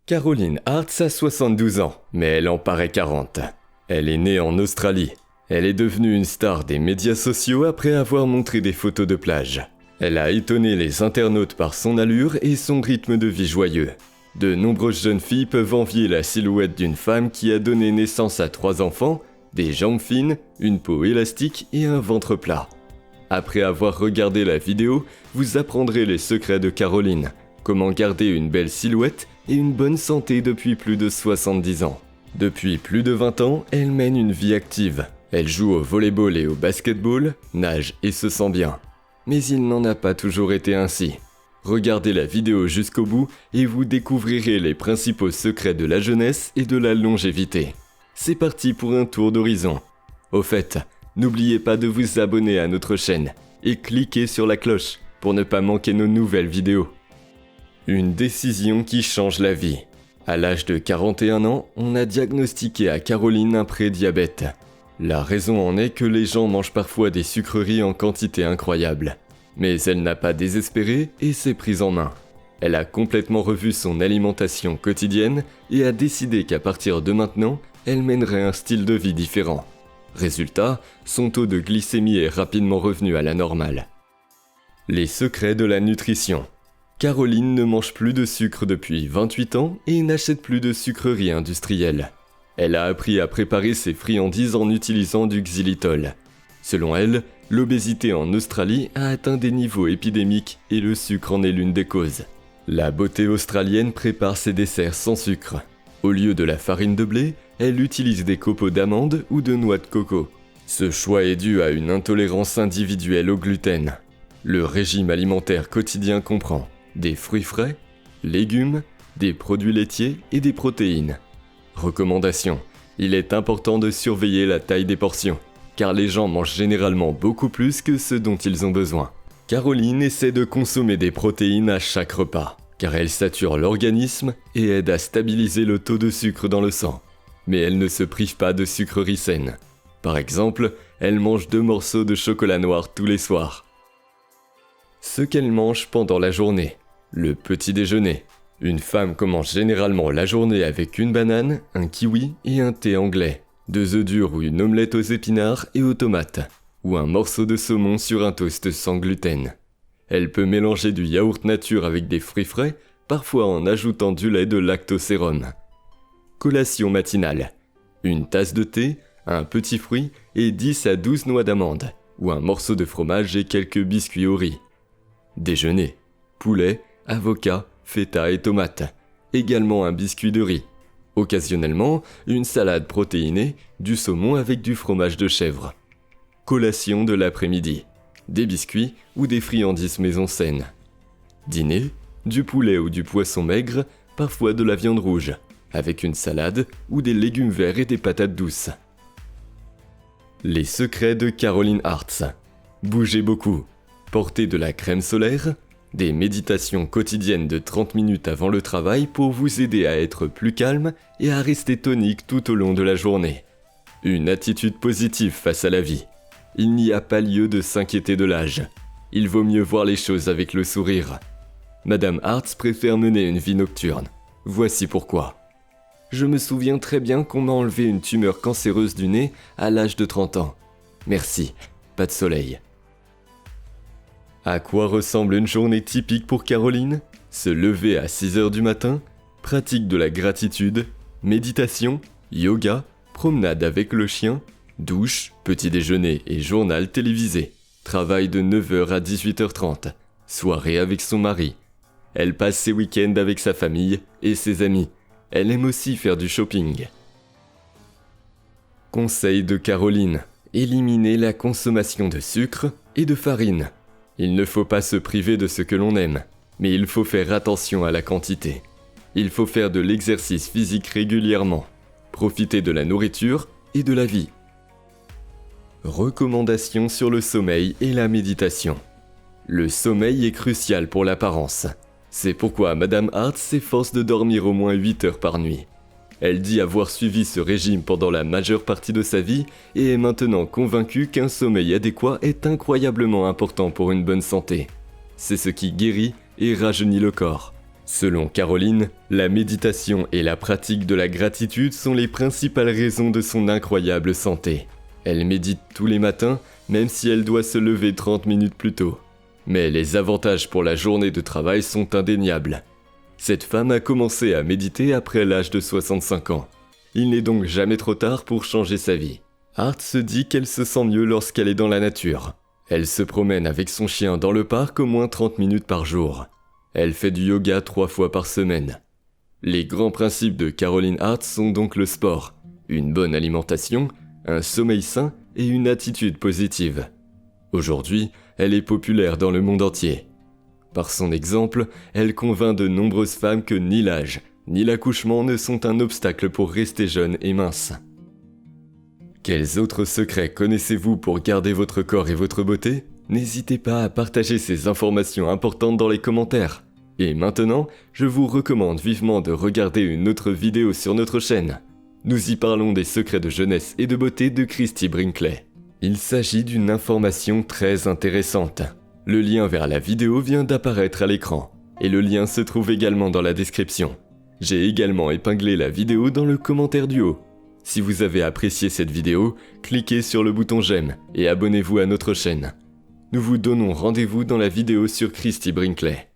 Caroline Hartz a 72 ans, mais elle en paraît 40. Elle est née en Australie. Elle est devenue une star des médias sociaux après avoir montré des photos de plage. Elle a étonné les internautes par son allure et son rythme de vie joyeux. De nombreuses jeunes filles peuvent envier la silhouette d'une femme qui a donné naissance à 3 enfants, des jambes fines, une peau élastique et un ventre plat. Après avoir regardé la vidéo, vous apprendrez les secrets de Caroline, comment garder une belle silhouette et une bonne santé depuis plus de 70 ans. Depuis plus de 20 ans, elle mène une vie active. Elle joue au volleyball et au basketball, nage et se sent bien. Mais il n'en a pas toujours été ainsi. Regardez la vidéo jusqu'au bout et vous découvrirez les principaux secrets de la jeunesse et de la longévité. C'est parti pour un tour d'horizon. Au fait, n'oubliez pas de vous abonner à notre chaîne et cliquez sur la cloche pour ne pas manquer nos nouvelles vidéos. Une décision qui change la vie. À l'âge de 41 ans, on a diagnostiqué à Caroline un prédiabète. La raison en est que les gens mangent parfois des sucreries en quantité incroyable. Mais elle n'a pas désespéré et s'est prise en main. Elle a complètement revu son alimentation quotidienne et a décidé qu'à partir de maintenant, elle mènerait un style de vie différent. Résultat, son taux de glycémie est rapidement revenu à la normale. Les secrets de la nutrition. Caroline ne mange plus de sucre depuis 28 ans et n'achète plus de sucreries industrielles. Elle a appris à préparer ses friandises en utilisant du xylitol. Selon elle, l'obésité en Australie a atteint des niveaux épidémiques et le sucre en est l'une des causes. La beauté australienne prépare ses desserts sans sucre. Au lieu de la farine de blé, elle utilise des copeaux d'amandes ou de noix de coco. Ce choix est dû à une intolérance individuelle au gluten. Le régime alimentaire quotidien comprend des fruits frais, légumes, des produits laitiers et des protéines. Recommandation: il est important de surveiller la taille des portions, car les gens mangent généralement beaucoup plus que ce dont ils ont besoin. Caroline essaie de consommer des protéines à chaque repas, car elles saturent l'organisme et aident à stabiliser le taux de sucre dans le sang. Mais elle ne se prive pas de sucreries saines. Par exemple, elle mange 2 morceaux de chocolat noir tous les soirs. Ce qu'elle mange pendant la journée. Le petit déjeuner. Une femme commence généralement la journée avec une banane, un kiwi et un thé anglais, 2 œufs durs ou une omelette aux épinards et aux tomates, ou un morceau de saumon sur un toast sans gluten. Elle peut mélanger du yaourt nature avec des fruits frais, parfois en ajoutant du lait de lactosérum. Collation matinale. Une tasse de thé, un petit fruit et 10 à 12 noix d'amande, ou un morceau de fromage et quelques biscuits au riz. Déjeuner. Poulet, avocat, feta et tomates. Également un biscuit de riz. Occasionnellement, une salade protéinée, du saumon avec du fromage de chèvre. Collation de l'après-midi. Des biscuits ou des friandises maison saines. Dîner, du poulet ou du poisson maigre, parfois de la viande rouge, avec une salade ou des légumes verts et des patates douces. Les secrets de Caroline Hartz. Bougez beaucoup. Portez de la crème solaire. Des méditations quotidiennes de 30 minutes avant le travail pour vous aider à être plus calme et à rester tonique tout au long de la journée. Une attitude positive face à la vie. Il n'y a pas lieu de s'inquiéter de l'âge. Il vaut mieux voir les choses avec le sourire. Madame Hartz préfère mener une vie nocturne. Voici pourquoi. Je me souviens très bien qu'on m'a enlevé une tumeur cancéreuse du nez à l'âge de 30 ans. Merci, pas de soleil. À quoi ressemble une journée typique pour Caroline ? Se lever à 6h du matin, pratique de la gratitude, méditation, yoga, promenade avec le chien, douche, petit déjeuner et journal télévisé. Travail de 9h à 18h30, soirée avec son mari. Elle passe ses week-ends avec sa famille et ses amis. Elle aime aussi faire du shopping. Conseil de Caroline : éliminer la consommation de sucre et de farine. Il ne faut pas se priver de ce que l'on aime, mais il faut faire attention à la quantité. Il faut faire de l'exercice physique régulièrement, profiter de la nourriture et de la vie. Recommandations sur le sommeil et la méditation. Le sommeil est crucial pour l'apparence. C'est pourquoi Madame Hartz s'efforce de dormir au moins 8 heures par nuit. Elle dit avoir suivi ce régime pendant la majeure partie de sa vie et est maintenant convaincue qu'un sommeil adéquat est incroyablement important pour une bonne santé. C'est ce qui guérit et rajeunit le corps. Selon Caroline, la méditation et la pratique de la gratitude sont les principales raisons de son incroyable santé. Elle médite tous les matins, même si elle doit se lever 30 minutes plus tôt. Mais les avantages pour la journée de travail sont indéniables. Cette femme a commencé à méditer après l'âge de 65 ans. Il n'est donc jamais trop tard pour changer sa vie. Hart se dit qu'elle se sent mieux lorsqu'elle est dans la nature. Elle se promène avec son chien dans le parc au moins 30 minutes par jour. Elle fait du yoga 3 fois par semaine. Les grands principes de Caroline Hart sont donc le sport, une bonne alimentation, un sommeil sain et une attitude positive. Aujourd'hui, elle est populaire dans le monde entier. Par son exemple, elle convainc de nombreuses femmes que ni l'âge, ni l'accouchement ne sont un obstacle pour rester jeune et mince. Quels autres secrets connaissez-vous pour garder votre corps et votre beauté ? N'hésitez pas à partager ces informations importantes dans les commentaires. Et maintenant, je vous recommande vivement de regarder une autre vidéo sur notre chaîne. Nous y parlons des secrets de jeunesse et de beauté de Christie Brinkley. Il s'agit d'une information très intéressante. Le lien vers la vidéo vient d'apparaître à l'écran, et le lien se trouve également dans la description. J'ai également épinglé la vidéo dans le commentaire du haut. Si vous avez apprécié cette vidéo, cliquez sur le bouton j'aime et abonnez-vous à notre chaîne. Nous vous donnons rendez-vous dans la vidéo sur Christie Brinkley.